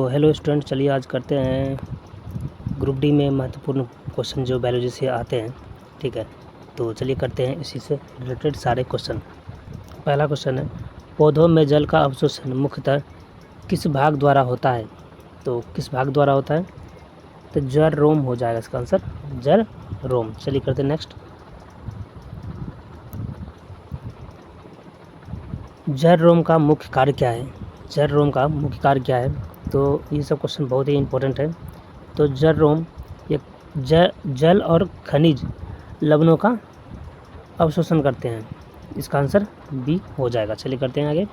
Hello student, चलिए आज करते हैं ग्रुप डी में महत्वपूर्ण क्वेश्चन जो बायोलॉजी से आते हैं। ठीक है, तो चलिए करते हैं इसी से रिलेटेड सारे क्वेश्चन। पहला क्वेश्चन है, पौधों में जल का अवशोषण मुख्यतः किस भाग द्वारा होता है? तो किस भाग द्वारा होता है? तो जड़ रोम हो जाएगा इसका आंसर, जड़ रोम। चलिए करते हैं नेक्स्ट। जड़ रोम का मुख्य कार्य क्या है? जड़ रोम का मुख्य कार्य क्या है? तो ये सब क्वेश्चन बहुत ही इंपॉर्टेंट है। तो जड़ रोम एक जल और खनिज लवणों का अवशोषण करते हैं। इसका आंसर बी हो जाएगा। चलिए करते हैं आगे।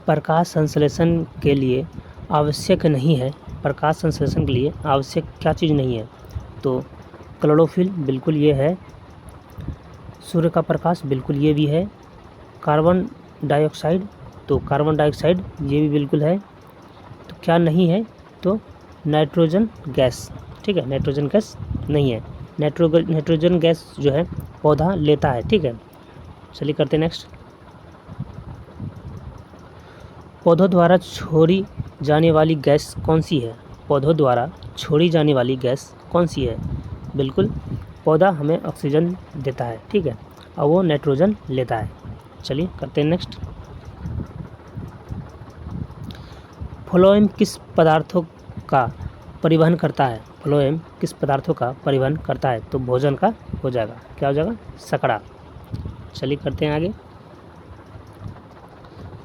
प्रकाश संश्लेषण के लिए आवश्यक नहीं है। प्रकाश संश्लेषण के लिए आवश्यक क्या चीज़ नहीं है? तो क्लोरोफिल बिल्कुल ये है, सूर्य का प्रकाश बिल्कुल ये भी है, कार्बन डाइऑक्साइड, तो कार्बन डाइऑक्साइड ये भी बिल्कुल है। तो क्या नहीं है? तो नाइट्रोजन गैस। ठीक है, नाइट्रोजन गैस नहीं है। नाइट्रोजन गैस जो है पौधा लेता है। ठीक है, चलिए करते हैं नेक्स्ट। पौधों द्वारा छोड़ी जाने वाली गैस कौन सी है? पौधों द्वारा छोड़ी जाने वाली गैस कौन सी है? बिल्कुल, पौधा हमें ऑक्सीजन देता है। ठीक है, और वो नाइट्रोजन लेता है। चलिए करते हैं नेक्स्ट। फ्लोएम किस पदार्थों का परिवहन करता है? फ्लोएम किस पदार्थों का परिवहन करता है? तो भोजन का हो जाएगा। क्या हो जाएगा? शकरा। चलिए करते हैं आगे।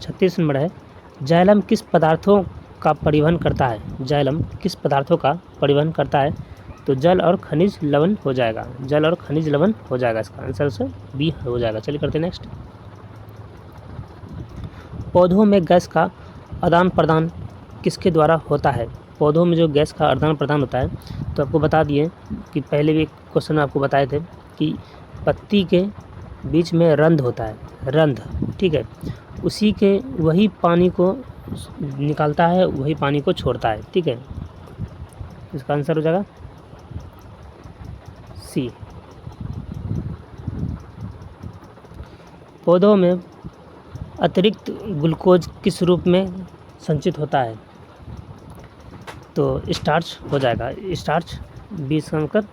36 नंबर है, जाइलम किस पदार्थों का परिवहन करता है? जाइलम किस पदार्थों का परिवहन करता है? तो जल और खनिज लवण हो जाएगा। जल और खनिज लवण हो जाएगा। इसका आंसर से बी हो जाएगा। चलिए करते हैं नेक्स्ट। पौधों में गैस का आदान प्रदान किसके द्वारा होता है? पौधों में जो गैस का आदान प्रदान होता है, तो आपको बता दिए कि पहले भी एक क्वेश्चन आपको बताए थे कि पत्ती के बीच में रंध्र होता है, रंध्र। ठीक है, उसी के वही पानी को निकालता है, वही पानी को छोड़ता है। ठीक है, इसका आंसर हो जाएगा सी। पौधों में अतिरिक्त ग्लूकोज किस रूप में संचित होता है? तो स्टार्च हो जाएगा। स्टार्च बी संकर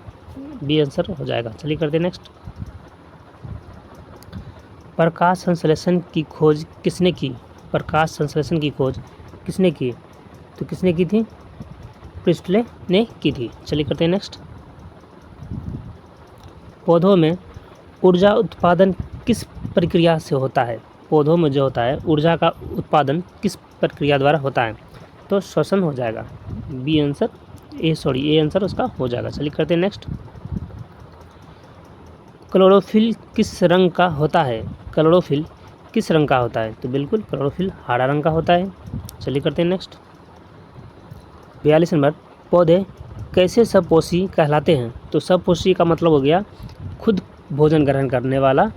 बी आंसर हो जाएगा। चलिए करते हैं नेक्स्ट। प्रकाश संश्लेषण की खोज किसने की? प्रकाश संश्लेषण की खोज किसने की? तो किसने की थी? प्रिस्टले ने की थी। चलिए करते हैं नेक्स्ट। पौधों में ऊर्जा उत्पादन किस प्रक्रिया से होता है? पौधों में जो होता है ऊर्जा का उत्पादन किस प्रक्रिया द्वारा होता है? तो श्वसन हो जाएगा। बी आंसर ए आंसर उसका हो जाएगा। चलिए करते हैं नेक्स्ट। क्लोरोफिल किस रंग का होता है? क्लोरोफिल किस रंग का होता है? तो बिल्कुल क्लोरोफिल हरा रंग का होता है। चलिए करते हैं नेक्स्ट। 42 नंबर, पौधे कैसे सपोषी कहलाते हैं? तो सपोषी का मतलब हो गया खुद भोजन ग्रहण करने वाला।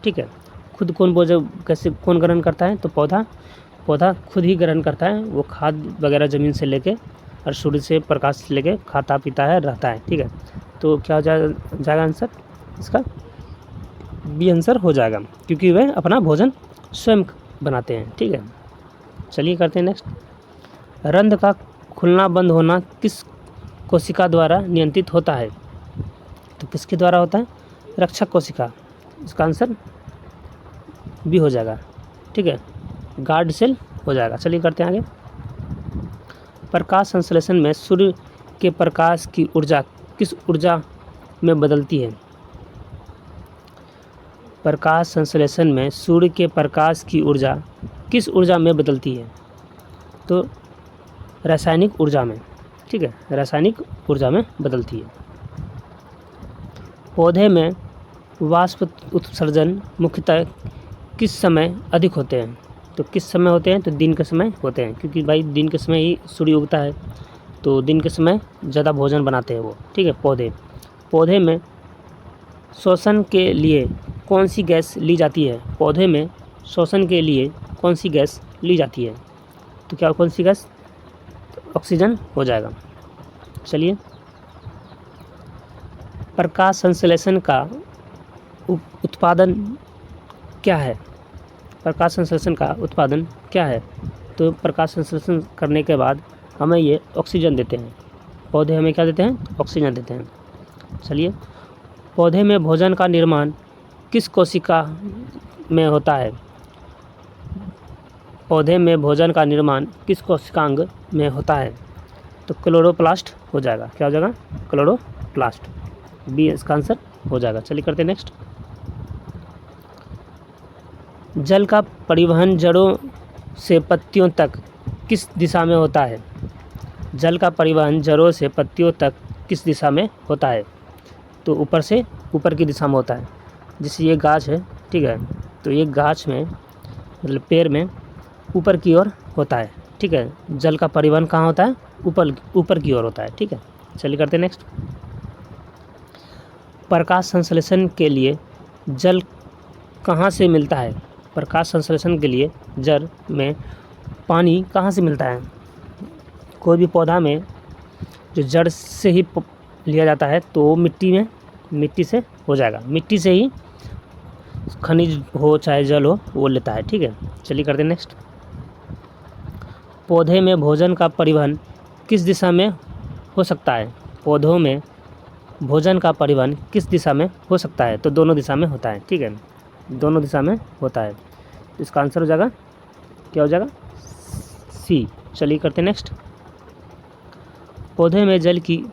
ठीक है, खुद कौन भोजन कैसे कौन ग्रहण करता है? तो पौधा खुद ही ग्रहण करता है। वो खाद वगैरह ज़मीन से लेके और सूर्य से प्रकाश से लेके खाता पीता है, रहता है। ठीक है, तो क्या हो जाएगा आंसर इसका? बी आंसर हो जाएगा, क्योंकि वे अपना भोजन स्वयं बनाते हैं। ठीक है, चलिए करते हैं नेक्स्ट। रंध्र का खुलना बंद होना किस कोशिका द्वारा नियंत्रित होता है? तो किसके द्वारा होता है? रक्षक कोशिका। इसका आंसर बी हो जाएगा। ठीक है, गार्ड सेल हो जाएगा। चलिए करते हैं आगे। प्रकाश संश्लेषण में सूर्य के प्रकाश की ऊर्जा किस ऊर्जा में बदलती है? प्रकाश संश्लेषण में सूर्य के प्रकाश की ऊर्जा किस ऊर्जा में बदलती है? तो रासायनिक ऊर्जा में। ठीक है, रासायनिक ऊर्जा में बदलती है। पौधे में वाष्प उत्सर्जन मुख्यतः किस समय अधिक होते हैं? तो किस समय होते हैं? तो दिन के समय होते हैं, क्योंकि भाई दिन के समय ही सूर्य उगता है, तो दिन के समय ज़्यादा भोजन बनाते हैं वो। ठीक है, पौधे में श्वसन के लिए कौन सी गैस ली जाती है? पौधे में श्वसन के लिए कौन सी गैस ली जाती है? तो क्या कौन सी गैस? ऑक्सीजन हो जाएगा। चलिए, प्रकाश संश्लेषण का उत्पादन क्या है? प्रकाश संश्लेषण का उत्पादन क्या है? तो प्रकाश संश्लेषण करने के बाद हमें ये ऑक्सीजन देते हैं। पौधे हमें क्या देते हैं? ऑक्सीजन देते हैं। चलिए, पौधे में भोजन का निर्माण किस कोशिका में होता है? पौधे में भोजन का निर्माण किस कोशिकांग में होता है? तो क्लोरोप्लास्ट हो जाएगा। क्या हो जाएगा? क्लोरोप्लास्ट। बी इसका आंसर हो जाएगा। चलिए करते हैं नेक्स्ट। जल का परिवहन जड़ों से पत्तियों तक किस दिशा में होता है? जल का परिवहन जड़ों से पत्तियों तक किस दिशा में होता है? तो ऊपर से ऊपर की दिशा में होता है। जैसे ये गाछ है, ठीक है, तो ये गाछ में मतलब पेड़ में ऊपर की ओर होता है, ठीक है। जल का परिवहन कहाँ होता है? ऊपर की ओर होता है, ठीक है। चलिए करते हैं नेक्स्ट। प्रकाश संश्लेषण के लिए जल कहाँ से मिलता है? प्रकाश संश्लेषण के लिए जड़ में पानी कहाँ से मिलता है? कोई भी पौधा में जो जड़ से ही लिया जाता है तो मिट्टी से हो जाएगा। मिट्टी से ही खनिज हो चाहे जल हो वो लेता है, ठीक है। चलिए करते हैं नेक्स्ट। पौधे में भोजन का परिवहन किस दिशा में हो सकता है? पौधों में भोजन का परिवहन किस दिशा में हो सकता है? तो दोनों दिशा में होता है, ठीक है, दोनों दिशा में होता है। इसका आंसर हो जाएगा, क्या हो जाएगा? सी। चलिए करते हैं नेक्स्ट। पौधे में जल की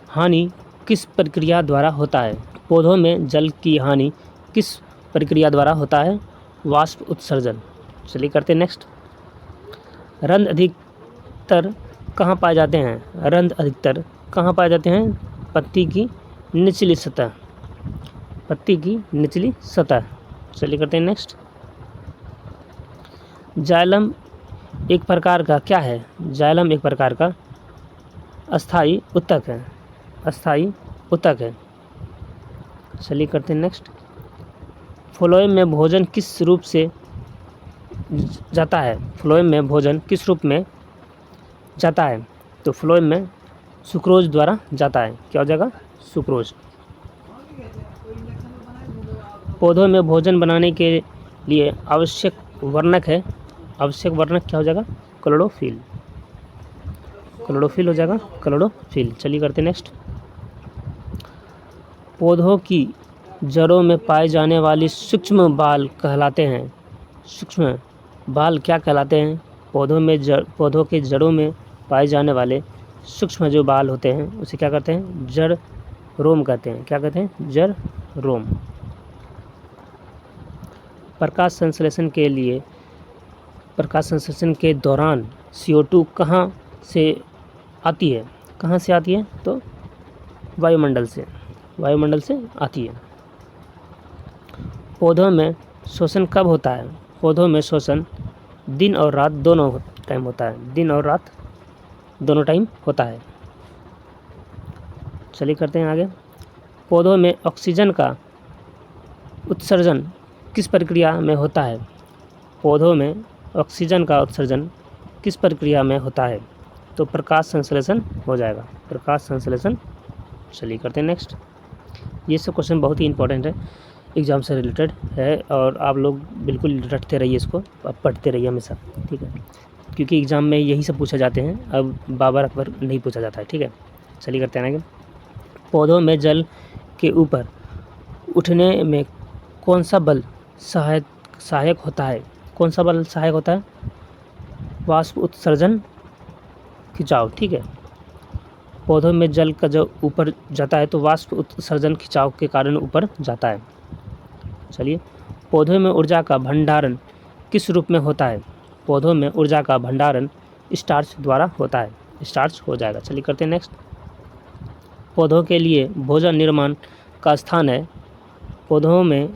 हानि किस प्रक्रिया द्वारा होता है? पौधों में जल की हानि किस प्रक्रिया द्वारा होता है? वाष्प उत्सर्जन। चलिए करते हैं नेक्स्ट। रंध्र अधिकतर कहाँ पाए जाते हैं? रंध्र अधिकतर कहाँ पाए जाते हैं? पत्ती की निचली सतह। पत्ती की निचली सतह। चलिए करते हैं नेक्स्ट। जाइलम एक प्रकार का क्या है? जाइलम एक प्रकार का अस्थायी उत्तक है। अस्थायी उत्तक है। चलिए करते हैं नेक्स्ट। फ्लोएम में भोजन किस रूप से जाता है? फ्लोएम में भोजन किस रूप में जाता है? तो फ्लोएम में सुक्रोज द्वारा जाता है। क्या हो जाएगा? सुक्रोज। पौधों में भोजन बनाने के लिए आवश्यक वर्णक है। आवश्यक वर्णक क्या हो जाएगा? क्लोरोफिल। क्लोरोफिल हो जाएगा, क्लोरोफिल। चलिए करते हैं नेक्स्ट। पौधों की जड़ों में पाए जाने वाली सूक्ष्म बाल कहलाते हैं। सूक्ष्म बाल क्या कहलाते हैं? पौधों के जड़ों में पाए जाने वाले सूक्ष्म जो बाल होते हैं उसे क्या कहते हैं? जड़ रोम कहते हैं। क्या कहते हैं? जड़ रोम। प्रकाश संश्लेषण के दौरान CO2 कहाँ से आती है? कहाँ से आती है? तो वायुमंडल से आती है। पौधों में श्वसन कब होता है? पौधों में श्वसन दिन और रात दोनों टाइम होता है। दिन और रात दोनों टाइम होता है। चलिए करते हैं आगे। पौधों में ऑक्सीजन का उत्सर्जन किस प्रक्रिया में होता है? पौधों में ऑक्सीजन का उत्सर्जन किस प्रक्रिया में होता है? तो प्रकाश संश्लेषण हो जाएगा। प्रकाश संश्लेषण। चलिए करते हैं नेक्स्ट। ये सब क्वेश्चन बहुत ही इंपॉर्टेंट है, एग्ज़ाम से रिलेटेड है और आप लोग बिल्कुल रटते रहिए इसको, आप पढ़ते रहिए हमेशा, ठीक है, क्योंकि एग्ज़ाम में यही सब पूछा जाते हैं। अब बाबर अकबर नहीं पूछा जाता है, ठीक है। चलिए करते हैं आगे। पौधों में जल के ऊपर उठने में कौन सा बल सहायक होता है? कौन सा बल सहायक होता है? वाष्प उत्सर्जन, खिंचाव, ठीक है। पौधों में जल का जो ऊपर जाता है तो वाष्प उत्सर्जन खिंचाव के कारण ऊपर जाता है। चलिए, पौधों में ऊर्जा का भंडारण किस रूप में होता है? पौधों में ऊर्जा का भंडारण स्टार्च द्वारा होता है। स्टार्च हो जाएगा। चलिए करते हैं नेक्स्ट। पौधों के लिए भोजन निर्माण का स्थान है। पौधों में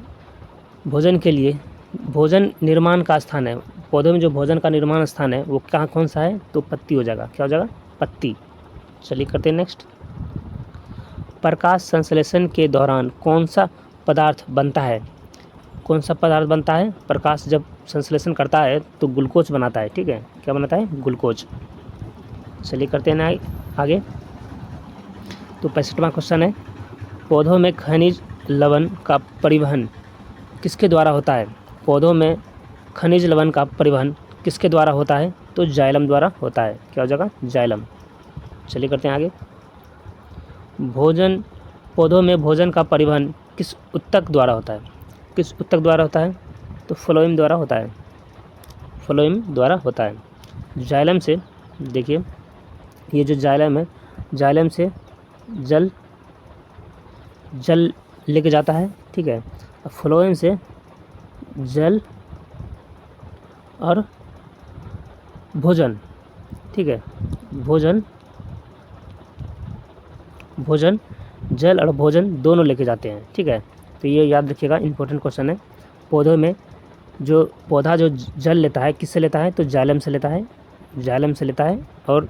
भोजन के लिए भोजन निर्माण का स्थान है। पौधों में जो भोजन का निर्माण स्थान है वो कौन सा है? तो पत्ती हो जाएगा। क्या हो जाएगा? पत्ती। चलिए करते हैं नेक्स्ट। प्रकाश संश्लेषण के दौरान कौन सा पदार्थ बनता है? कौन सा पदार्थ बनता है? प्रकाश जब संश्लेषण करता है तो ग्लूकोज बनाता है, ठीक है। क्या बनाता है? ग्लूकोज। चलिए करते हैं आगे। तो 65वां क्वेश्चन है, पौधों में खनिज लवण का परिवहन किसके द्वारा होता है? पौधों में खनिज लवण का परिवहन किसके द्वारा होता है? तो जाइलम द्वारा होता है। क्या हो जाएगा? जाइलम। चलिए करते हैं आगे। भोजन, पौधों में भोजन का परिवहन किस ऊतक द्वारा होता है? किस ऊतक द्वारा होता है? तो फ्लोएम द्वारा होता है। फ्लोएम द्वारा होता है। जाइलम से, देखिए ये जो जाइलम है, जाइलम से जल लेके जाता है, ठीक है। फ्लोएम से जल और भोजन, ठीक है, भोजन जल और भोजन दोनों लेके जाते हैं, ठीक है। तो ये याद रखिएगा, इंपॉर्टेंट क्वेश्चन है। पौधों में जो पौधा जो जल लेता है, किससे लेता है? तो जाइलम से लेता है, जाइलम से लेता है। और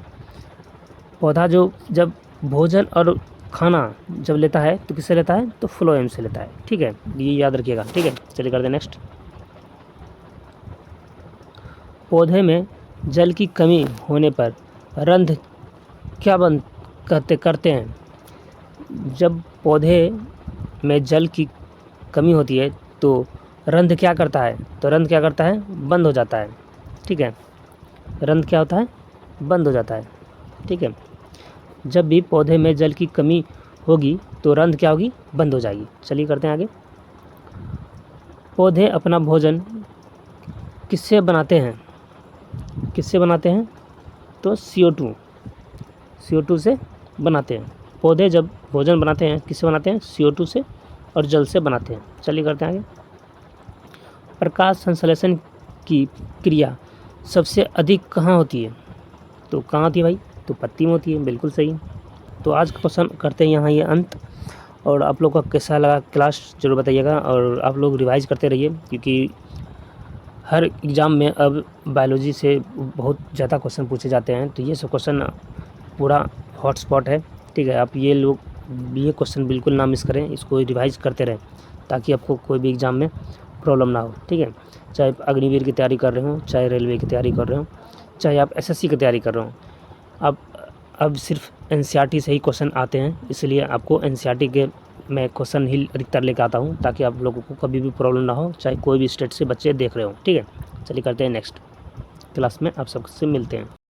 पौधा जो जब भोजन और खाना जब लेता है तो किससे लेता है? तो फ्लोएम से लेता है, ठीक है। ये याद रखिएगा, ठीक है। चलिए करते हैं नेक्स्ट। पौधे में जल की कमी होने पर रंध्र क्या बंद करते हैं? जब पौधे में जल की कमी होती है तो रंध्र क्या करता है? तो रंध्र क्या करता है? बंद हो जाता है, ठीक है। रंध्र क्या होता है? बंद हो जाता है, ठीक है। जब भी पौधे में जल की कमी होगी तो रंध्र क्या होगी? बंद हो जाएगी। चलिए करते हैं आगे। पौधे अपना भोजन किससे बनाते हैं? किससे बनाते हैं? तो CO2 से बनाते हैं। पौधे जब भोजन बनाते हैं किससे बनाते हैं? CO2 से और जल से बनाते हैं। चलिए करते हैं आगे। प्रकाश संश्लेषण की क्रिया सबसे अधिक कहाँ होती है? तो कहाँ होती है भाई? तो पत्ती में होती है, बिल्कुल सही। तो आज का क्वेश्चन करते हैं यहाँ ये अंत। और आप लोग का कैसा लगा क्लास ज़रूर बताइएगा, और आप लोग रिवाइज करते रहिए, क्योंकि हर एग्ज़ाम में अब बायोलॉजी से बहुत ज़्यादा क्वेश्चन पूछे जाते हैं। तो ये सब क्वेश्चन पूरा हॉटस्पॉट है, ठीक है। आप ये क्वेश्चन बिल्कुल ना मिस करें, इसको रिवाइज करते रहें ताकि आपको कोई भी एग्ज़ाम में प्रॉब्लम ना हो, ठीक है। चाहे आप अग्निवीर की तैयारी कर रहे हो, चाहे रेलवे की तैयारी कर रहे हो, चाहे आप SSC की तैयारी कर रहे हो, अब सिर्फ NCERT से ही क्वेश्चन आते हैं, इसलिए आपको NCERT के मैं क्वेश्चन ही अधिकतर लेकर आता हूँ ताकि आप लोगों को कभी भी प्रॉब्लम ना हो, चाहे कोई भी स्टेट से बच्चे देख रहे हो, ठीक है। चलिए करते हैं नेक्स्ट क्लास में, आप सबसे मिलते हैं।